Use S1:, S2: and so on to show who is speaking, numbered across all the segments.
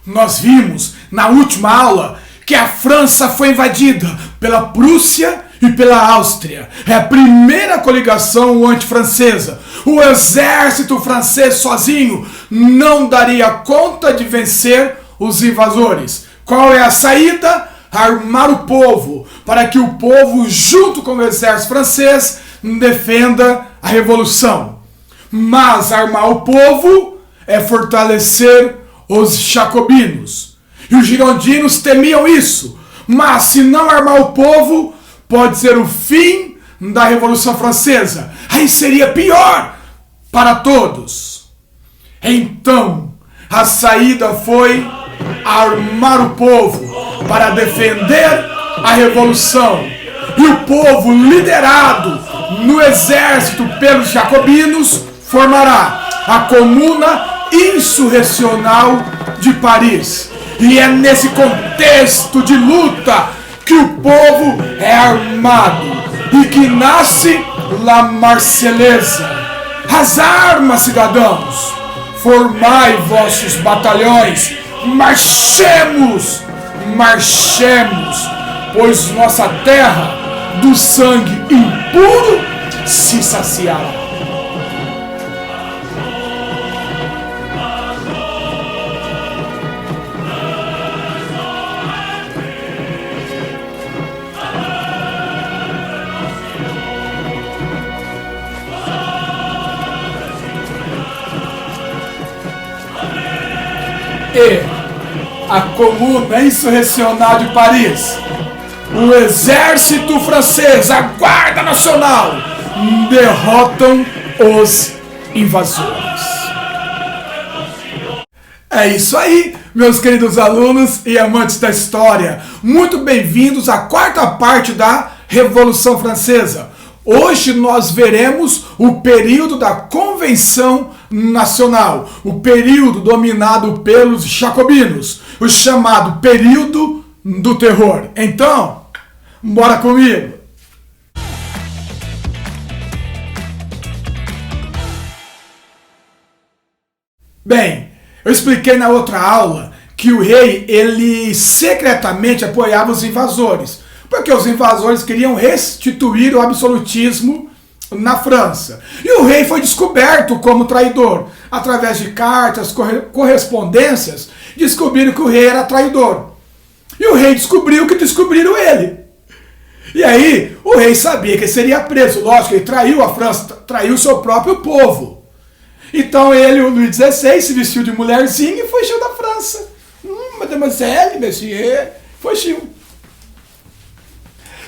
S1: Nós vimos na última aula que a França foi invadida pela Prússia e pela Áustria. É a primeira coligação antifrancesa. O exército francês sozinho não daria conta de vencer os invasores. Qual é a saída? Armar o povo, para que o povo, junto com o exército francês, defenda a revolução. Mas armar o povo é fortalecer os jacobinos. E os girondinos temiam isso. Mas se não armar o povo, pode ser o fim da Revolução Francesa. Aí seria pior para todos. Então, a saída foi armar o povo para defender a revolução. E o povo, liderado no exército pelos jacobinos, formará a Comuna Insurrecional de Paris. E é nesse contexto de luta que o povo é armado e que nasce La Marsellesa. As armas, cidadãos, formai vossos batalhões, marchemos, marchemos, pois nossa terra do sangue impuro se saciará. E a Comuna Insurrecional de Paris, o exército francês, a Guarda Nacional, derrotam os invasores. É isso aí, meus queridos alunos e amantes da história. Muito bem-vindos à quarta parte da Revolução Francesa. Hoje nós veremos o período da Convenção Nacional, o período dominado pelos jacobinos, o chamado período do terror. Então, bora comigo! Bem, eu expliquei na outra aula que o rei, ele secretamente apoiava os invasores, porque os invasores queriam restituir o absolutismo na França. E o rei foi descoberto como traidor. Através de cartas, correspondências, descobriram que o rei era traidor. E o rei descobriu que descobriram ele. E aí, o rei sabia que ele seria preso. Lógico, ele traiu a França, traiu o seu próprio povo. Então ele, o Luís XVI, se vestiu de mulherzinha e fugiu da França. Mademoiselle, monsieur, fugiu.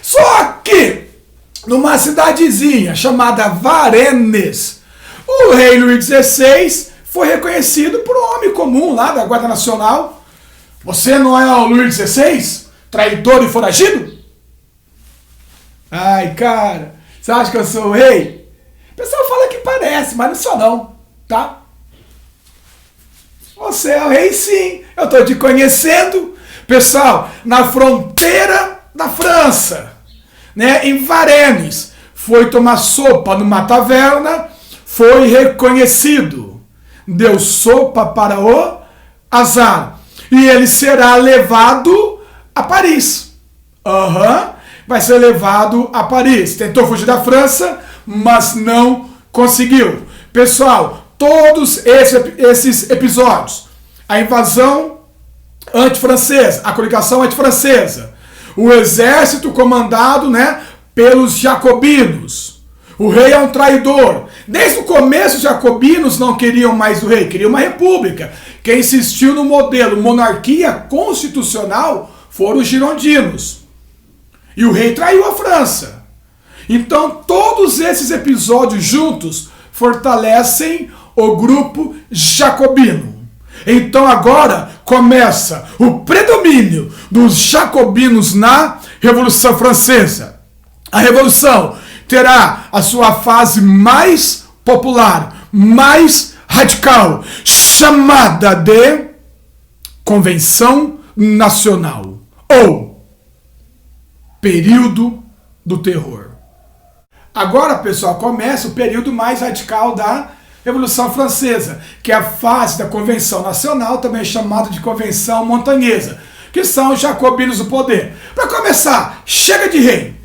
S1: Só que, numa cidadezinha chamada Varennes, o rei Luís XVI foi reconhecido por um homem comum lá da Guarda Nacional. Você não é o Luís XVI? Traidor e foragido? Ai, cara, você acha que eu sou o rei? O pessoal fala que parece, mas não sou não, tá? Você é o rei sim, eu tô te conhecendo. Pessoal, na fronteira da França, né, em Varennes, foi tomar sopa numa taverna, foi reconhecido, deu sopa para o azar, e ele será levado a Paris. Vai ser levado a Paris. Tentou fugir da França, mas não conseguiu. Pessoal, todos esses episódios, a invasão antifrancesa, a coligação antifrancesa, o exército comandado, né, pelos jacobinos. O rei é um traidor. Desde o começo, os jacobinos não queriam mais o rei, queriam uma república. Quem insistiu no modelo monarquia constitucional foram os girondinos. E o rei traiu a França. Então, todos esses episódios juntos fortalecem o grupo jacobino. Então agora começa o predomínio dos jacobinos na Revolução Francesa. A Revolução terá a sua fase mais popular, mais radical, chamada de Convenção Nacional, ou Período do Terror. Agora, pessoal, começa o período mais radical da Revolução Francesa, que é a fase da Convenção Nacional, também chamada de Convenção Montanhesa, que são os jacobinos do poder. Para começar, chega de rei.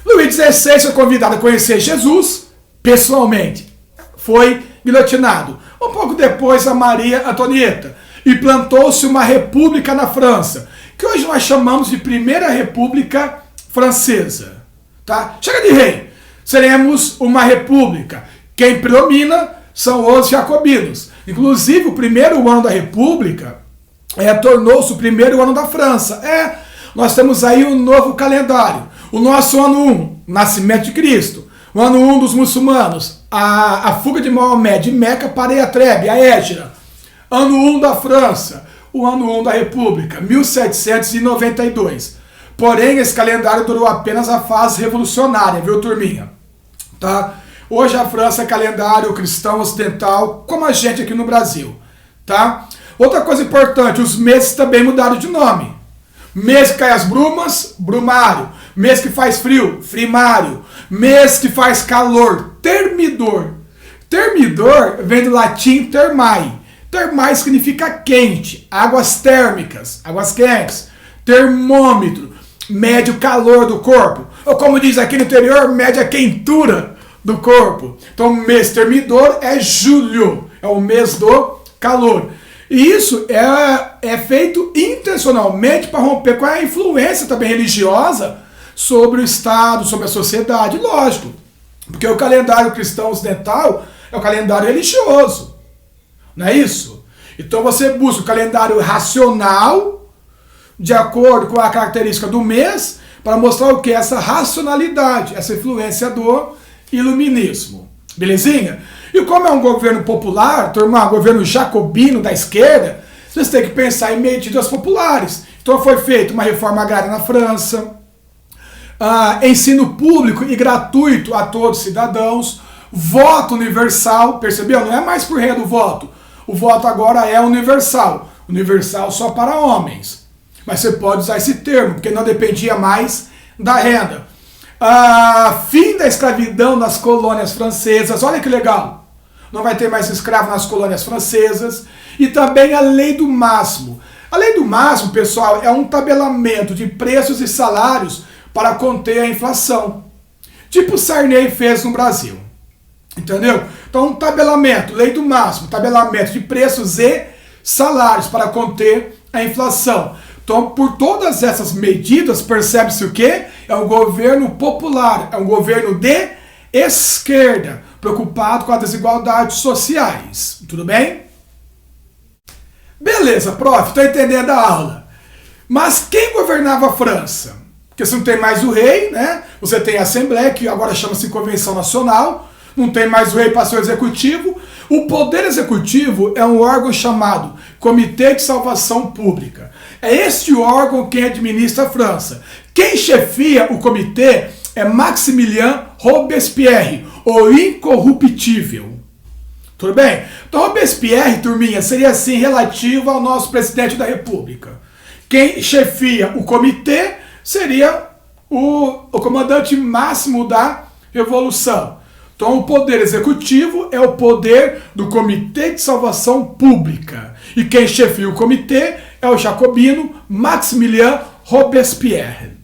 S1: Luís XVI foi convidado a conhecer Jesus pessoalmente. Foi guilhotinado. Um pouco depois, a Maria Antonieta. E plantou-se uma república na França, que hoje nós chamamos de Primeira República Francesa. Tá? Chega de rei. Seremos uma república. Quem predomina são os jacobinos. Inclusive, o primeiro ano da república tornou-se o primeiro ano da França. Nós temos aí um novo calendário. O nosso ano 1, nascimento de Cristo. O ano 1 dos muçulmanos, a fuga de Maomé de Meca para Yatreb, a Hégira. Ano 1 da França, o ano 1 da República, 1792. Porém, esse calendário durou apenas a fase revolucionária, viu, turminha? Tá? Hoje a França é calendário cristão ocidental, como a gente aqui no Brasil. Tá? Outra coisa importante, os meses também mudaram de nome. Mês que cai as brumas, brumário. Mês que faz frio, frimário. Mês que faz calor, termidor. Termidor vem do latim termai. Termai significa quente, águas térmicas, águas quentes. Termômetro, mede o calor do corpo. Ou como diz aqui no interior, mede a quentura do corpo. Então o mês termidor é julho, é o mês do calor. E isso é feito intencionalmente para romper com a influência também religiosa sobre o Estado, sobre a sociedade, lógico. Porque o calendário cristão ocidental é o calendário religioso. Não é isso? Então você busca o calendário racional, de acordo com a característica do mês, para mostrar o que? Essa racionalidade, essa influência do iluminismo. Belezinha? E como é um governo popular, turma, um governo jacobino da esquerda, vocês têm que pensar em medidas populares. Então foi feita uma reforma agrária na França, ensino público e gratuito a todos os cidadãos, voto universal, percebeu? Não é mais por renda o voto. O voto agora é universal. Universal só para homens. Mas você pode usar esse termo, porque não dependia mais da renda. Fim da escravidão nas colônias francesas. Olha que legal. Não vai ter mais escravo nas colônias francesas. E também a lei do máximo. A lei do máximo, pessoal, é um tabelamento de preços e salários para conter a inflação. Tipo o Sarney fez no Brasil. Entendeu? Então, um tabelamento, lei do máximo, tabelamento de preços e salários para conter a inflação. Então, por todas essas medidas, percebe-se o quê? É um governo popular, é um governo de esquerda, preocupado com as desigualdades sociais. Tudo bem? Beleza, prof, estou entendendo a aula. Mas quem governava a França? Porque você não tem mais o rei, né? Você tem a Assembleia, que agora chama-se Convenção Nacional. Não tem mais o rei, passou o executivo. O poder executivo é um órgão chamado Comitê de Salvação Pública. É este órgão quem administra a França. Quem chefia o comitê é Maximilien Robespierre, o incorruptível. Tudo bem? Então Robespierre, turminha, seria assim relativo ao nosso presidente da República. Quem chefia o comitê seria o comandante máximo da Revolução. Então o poder executivo é o poder do Comitê de Salvação Pública. E quem chefia o comitê é o jacobino Maximilien Robespierre.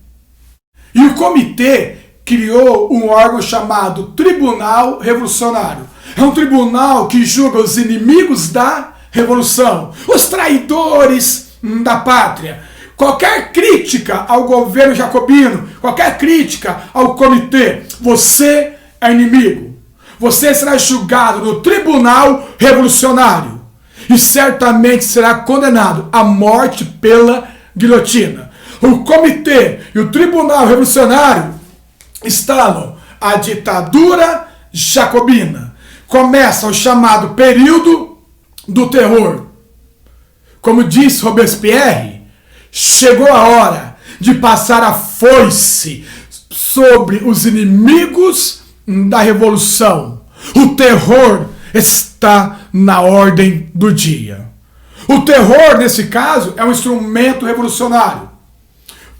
S1: E o comitê criou um órgão chamado Tribunal Revolucionário. É um tribunal que julga os inimigos da revolução, os traidores da pátria. Qualquer crítica ao governo jacobino, qualquer crítica ao comitê, você é inimigo. Você será julgado no Tribunal Revolucionário e certamente será condenado à morte pela guilhotina. O comitê e o Tribunal Revolucionário instalam a ditadura jacobina. Começa o chamado período do terror. Como disse Robespierre, chegou a hora de passar a foice sobre os inimigos da revolução. O terror está na ordem do dia. O terror, nesse caso, é um instrumento revolucionário.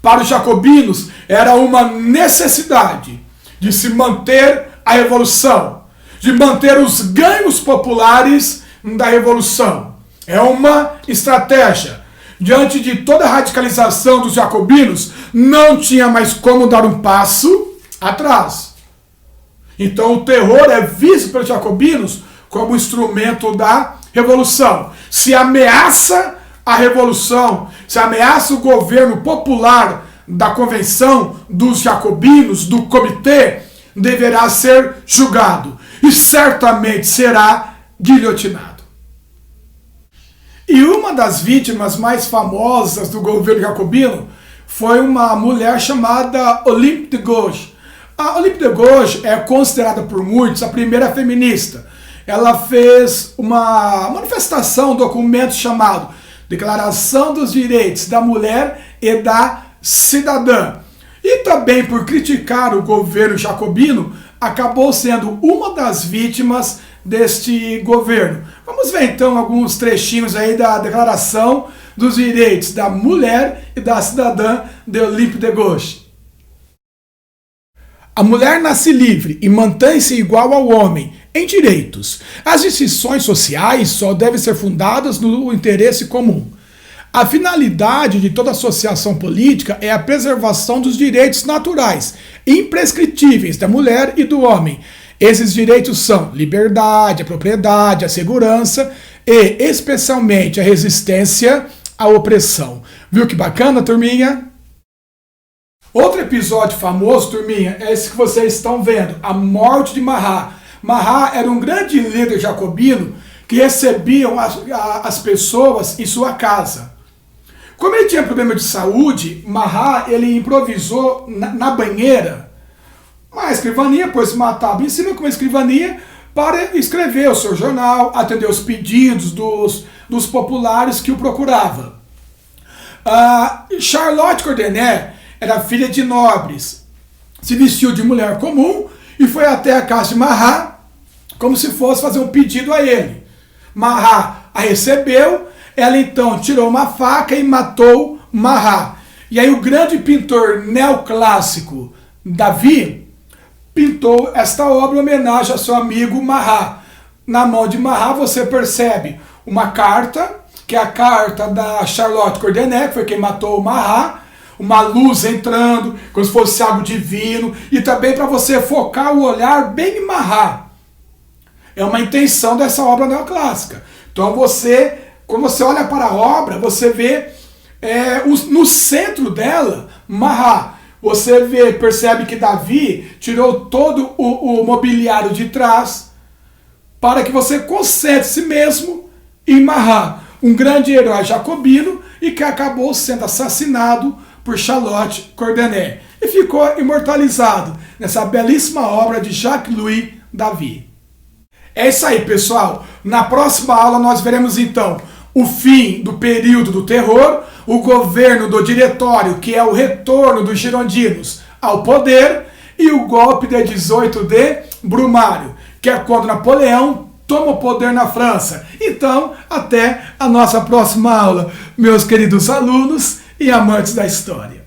S1: Para os jacobinos, era uma necessidade de se manter a revolução, de manter os ganhos populares da Revolução. É uma estratégia. Diante de toda a radicalização dos jacobinos, não tinha mais como dar um passo atrás. Então o terror é visto pelos jacobinos como instrumento da revolução. Se ameaça a revolução, se ameaça o governo popular da convenção dos jacobinos, do comitê, deverá ser julgado e certamente será guilhotinado. E uma das vítimas mais famosas do governo jacobino foi uma mulher chamada Olympe de Gouges. A Olympe de Gouges é considerada por muitos a primeira feminista. Ela fez uma manifestação, um documento chamado Declaração dos Direitos da Mulher e da Cidadã. E também por criticar o governo jacobino, acabou sendo uma das vítimas deste governo. Vamos ver então alguns trechinhos aí da Declaração dos Direitos da Mulher e da Cidadã de Olympe de Gouges. A mulher nasce livre e mantém-se igual ao homem em direitos. As instituições sociais só devem ser fundadas no interesse comum. A finalidade de toda associação política é a preservação dos direitos naturais, imprescritíveis da mulher e do homem. Esses direitos são liberdade, a propriedade, a segurança e, especialmente, a resistência à opressão. Viu que bacana, turminha? Outro episódio famoso, turminha, é esse que vocês estão vendo, a morte de Marat. Marat era um grande líder jacobino que recebiam as pessoas em sua casa. Como ele tinha problema de saúde, Marat ele improvisou na banheira uma escrivaninha, pôs uma tábua em cima com uma escrivaninha para escrever o seu jornal, atender os pedidos dos populares que o procuravam. Charlotte Corday era filha de nobres, se vestiu de mulher comum e foi até a casa de Marat como se fosse fazer um pedido a ele. Marat a recebeu, ela então tirou uma faca e matou Marat. E aí o grande pintor neoclássico David pintou esta obra em homenagem ao seu amigo Marat. Na mão de Marat você percebe uma carta, que é a carta da Charlotte Corday, que foi quem matou o Marat, uma luz entrando, como se fosse algo divino, e também para você focar o olhar bem em Marat. É uma intenção dessa obra neoclássica. Então quando você olha para a obra, você vê no centro dela, Marat. Você percebe que Davi tirou todo o mobiliário de trás para que você concentre-se mesmo em Marat, um grande herói jacobino e que acabou sendo assassinado por Charlotte Corday e ficou imortalizado nessa belíssima obra de Jacques-Louis David. É isso aí, pessoal. Na próxima aula nós veremos então o fim do período do terror, o governo do diretório, que é o retorno dos girondinos ao poder, e o golpe de 18 de Brumário, que é quando Napoleão toma o poder na França. Então, até a nossa próxima aula, meus queridos alunos e amantes da história.